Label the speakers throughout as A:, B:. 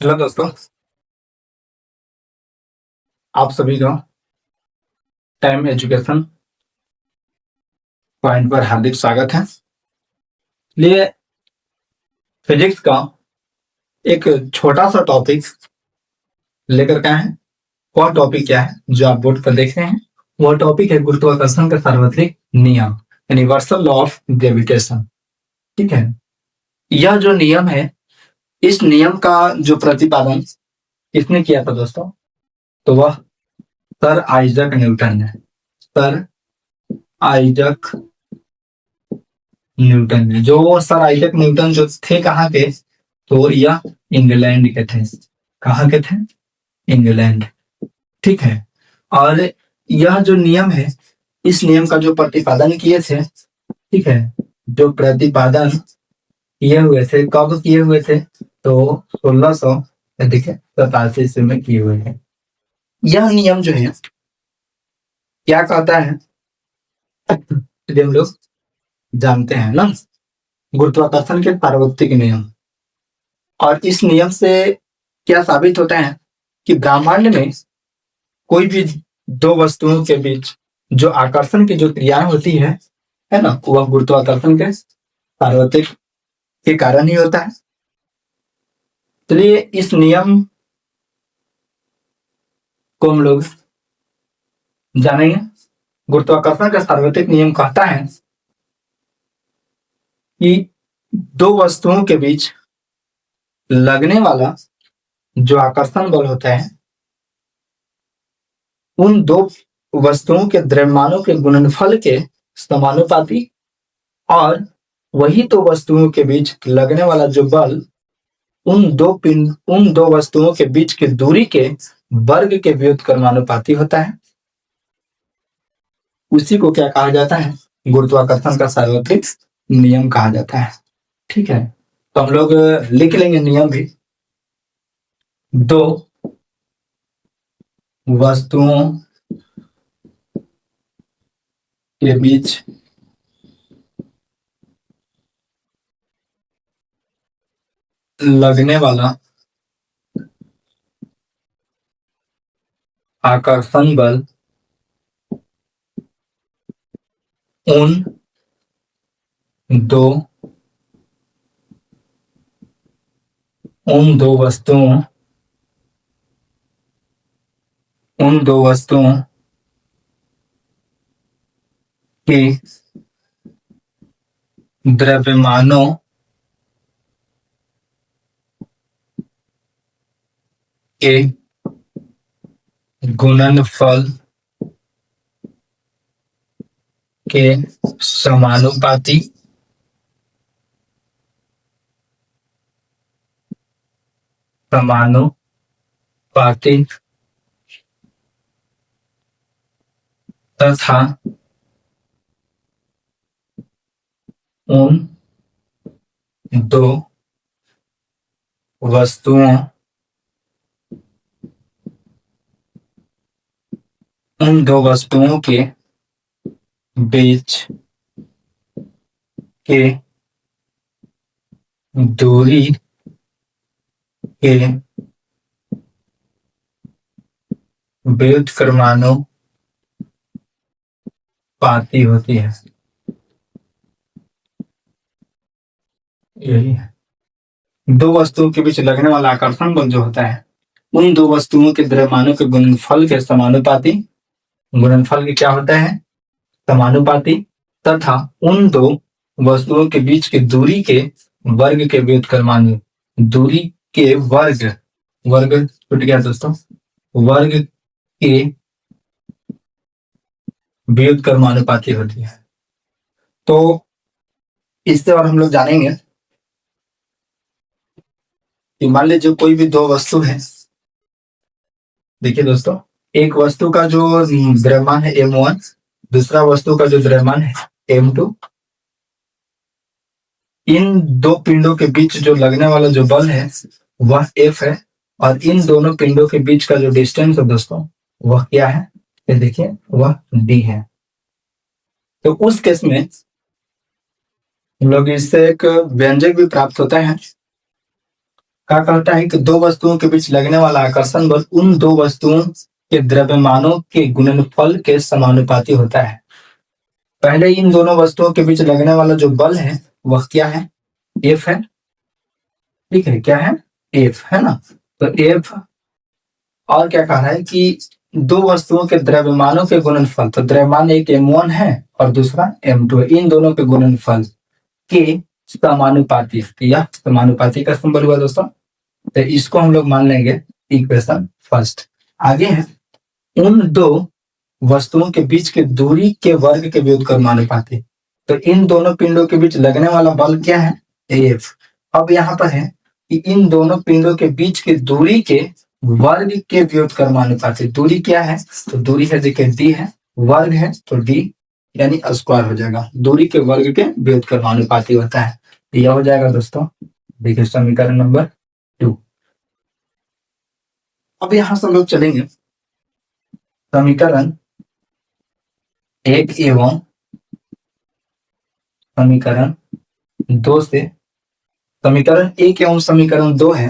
A: Hello दोस्तों, आप सभी को टाइम एजुकेशन पॉइंट पर हार्दिक स्वागत है। लिए फिजिक्स का एक छोटा सा टॉपिक लेकर के आए हैं। वह टॉपिक क्या है जो आप बोर्ड पर देख रहे हैं? वह टॉपिक है गुरुत्वाकर्षण का सार्वत्रिक नियम, यूनिवर्सल लॉ ऑफ ग्रेविटेशन। ठीक है, यह जो नियम है, इस नियम का जो प्रतिपादन किसने किया था दोस्तों? तो वह सर आइजक न्यूटन ने। सर आइजक न्यूटन ने, जो सर आइजक न्यूटन जो थे कहाँ के? तो यह इंग्लैंड के थे। कहाँ के थे? इंग्लैंड। ठीक है, और यह जो नियम है, इस नियम का जो प्रतिपादन किए थे, ठीक है, जो प्रतिपादन किए हुए थे, कब किए हुए थे? तो 1600 देखिए 87 ईस्वी में किए हुए हैं। यह नियम जो है क्या कहता है, यदि हम लोग जानते हैं ना, गुरुत्वाकर्षण के सार्वत्रिक नियम। और इस नियम से क्या साबित होता है कि ब्रह्मांड में कोई भी दो वस्तुओं के बीच जो आकर्षण की जो क्रियाएं होती है ना, वह गुरुत्वाकर्षण के सार्वत्रिक के कारण ही होता है। चलिए इस नियम को हम लोग जानेंगे। गुरुत्वाकर्षण का सार्वत्रिक नियम कहता है कि दो वस्तुओं के बीच लगने वाला जो आकर्षण बल होता है, उन दो वस्तुओं के द्रव्यमानों के गुणनफल के समानुपाती, और वही दो वस्तुओं के बीच लगने वाला जो बल उन दो वस्तुओं के बीच की दूरी के वर्ग के व्युत्क्रमानुपाती होता है। उसी को क्या कहा जाता है? गुरुत्वाकर्षण का सार्वत्रिक नियम कहा जाता है। ठीक है, तो हम लोग लिख लेंगे नियम भी। दो वस्तुओं के बीच लगने वाला आकर्षण बल उन दो वस्तुओं के द्रव्यमानों के गुणनफल के समानुपाती तथा उन दो वस्तुओं के बीच के दूरी के व्युत्क्रमानुपाती होती है। यही है, दो वस्तुओं के बीच लगने वाला आकर्षण बल जो होता है, उन दो वस्तुओं के द्रव्यमानों के गुणनफल के समानुपाती। गुणनफल की क्या होता है? समानुपाती। तथा उन दो वस्तुओं के बीच की दूरी के वर्ग के व्युत्क्रमानु, दूरी के वर्ग छूट गया दोस्तों, वर्ग के व्युत्क्रमानुपाती होती है। तो इससे और हम लोग जानेंगे कि मान लीजिए कोई भी दो वस्तु है। देखिए दोस्तों, एक वस्तु का जो द्रव्यमान है m1, दूसरा वस्तु का जो द्रव्यमान है m2। इन दो पिंडों के बीच जो लगने वाला जो बल है वह F है, और इन दोनों पिंडों के बीच का जो डिस्टेंस है दोस्तों, वह क्या है? ये देखिए, वह D है। तो उस केस में हम लोग इससे एक व्यंजक भी प्राप्त होता है। क्या कहता है कि दो वस्तुओं के बीच लगने वाला आकर्षण बल उन दो वस्तुओं के द्रव्यमानों के गुणनफल के समानुपाती होता है। पहले इन दोनों वस्तुओं के बीच लगने वाला जो बल है वह क्या है, एफ है। ठीक है, क्या है, एफ है ना। तो एफ, और क्या कह रहा है कि दो वस्तुओं के द्रव्यमानों के गुणनफल, तो द्रव्यमान एक m1 है और दूसरा m2 है, इन दोनों के गुणनफल के समानुपाती, यह समानुपाती का सिंबल हुआ दोस्तों। तो इसको हम लोग मान लेंगे इक्वेशन फर्स्ट। आगे है, उन दो वस्तुओं के बीच के दूरी के वर्ग के व्युत्क्रमानुपाती। तो इन दोनों पिंडों के बीच लगने वाला बल क्या है, एफ। अब यहाँ पर है कि इन दोनों पिंडों के बीच की दूरी के वर्ग के व्युत्क्रमानुपाती। दूरी क्या है, तो दूरी है देखिए डी है, वर्ग है तो डी यानी स्क्वायर हो जाएगा, दूरी के वर्ग के व्युत्क्रमानुपाती होता है। यह हो जाएगा दोस्तों, देखिए समीकरण नंबर 2। अब यहां से हम लोग चलेंगे समीकरण 1 एवं समीकरण 2 से। समीकरण 1 एवं समीकरण 2 है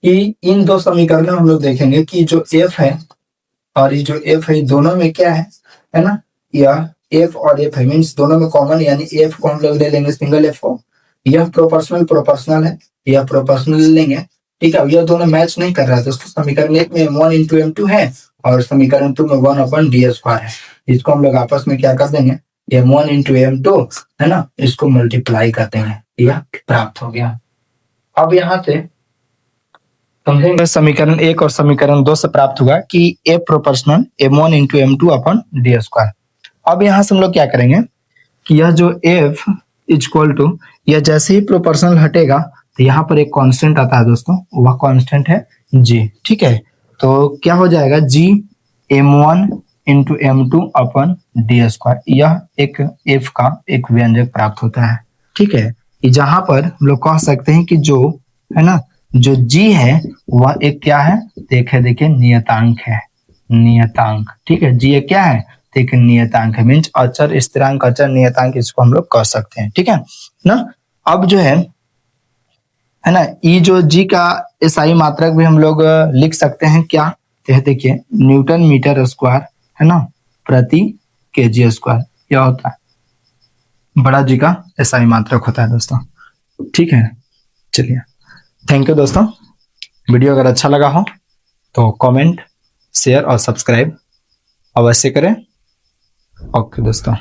A: कि इन दो समीकरणों में हम लोग देखेंगे कि जो एफ है और ये जो एफ है दोनों में क्या है ना, यह एफ और एफ है, मीन्स दोनों में कॉमन, यानी एफ को हम लोग ले लेंगे सिंगल एफ को। यह प्रोपोर्शनल है, यह प्रोपोर्शनल लेंगे। ठीक है, यह दोनों मैच नहीं कर रहा है दोस्तों। समीकरण 1 में m1 इंटू m2 है और समीकरण 2 में 1/d² है। इसको हम लोग आपस में क्या कर देंगे, m1 इंटू m2 है ना, इसको मल्टीप्लाई कर देंगे, यह प्राप्त हो गया। अब यहाँ से समझेंगे समीकरण 1 और समीकरण 2 से प्राप्त हुआ कि ए प्रोपोर्शनल m1 इंटू m2/d²। अब यहाँ से हम लोग क्या करेंगे कि यह जो f इक्वल टू, यह जैसे ही प्रोपोर्शनल हटेगा तो यहाँ पर एक कांस्टेंट आता है दोस्तों, वह कांस्टेंट है g। ठीक है, तो क्या हो जाएगा, g m1 इंटू m2/d²। यह एक f का एक व्यंजक प्राप्त होता है। ठीक है, जहां पर हम लोग कह सकते हैं कि जो है ना, जो g है वह एक क्या है, देखिए नियतांक है, नियतांक। ठीक है, g एक क्या है, एक नियतांक है, मीन्स अचर, स्थिरांक, अचर, नियतांक, इसको हम लोग कह सकते हैं। ठीक है ना। अब जो है ना, ये जो g का SI मात्रक भी हम लोग लिख सकते हैं क्या, तो देखिए न्यूटन मीटर स्क्वायर है ना प्रति kg², यह होता है बड़ा जी का SI मात्रक होता है दोस्तों। ठीक है, चलिए थैंक यू दोस्तों। वीडियो अगर अच्छा लगा हो तो कमेंट, शेयर और सब्सक्राइब अवश्य करें। ओके दोस्तों।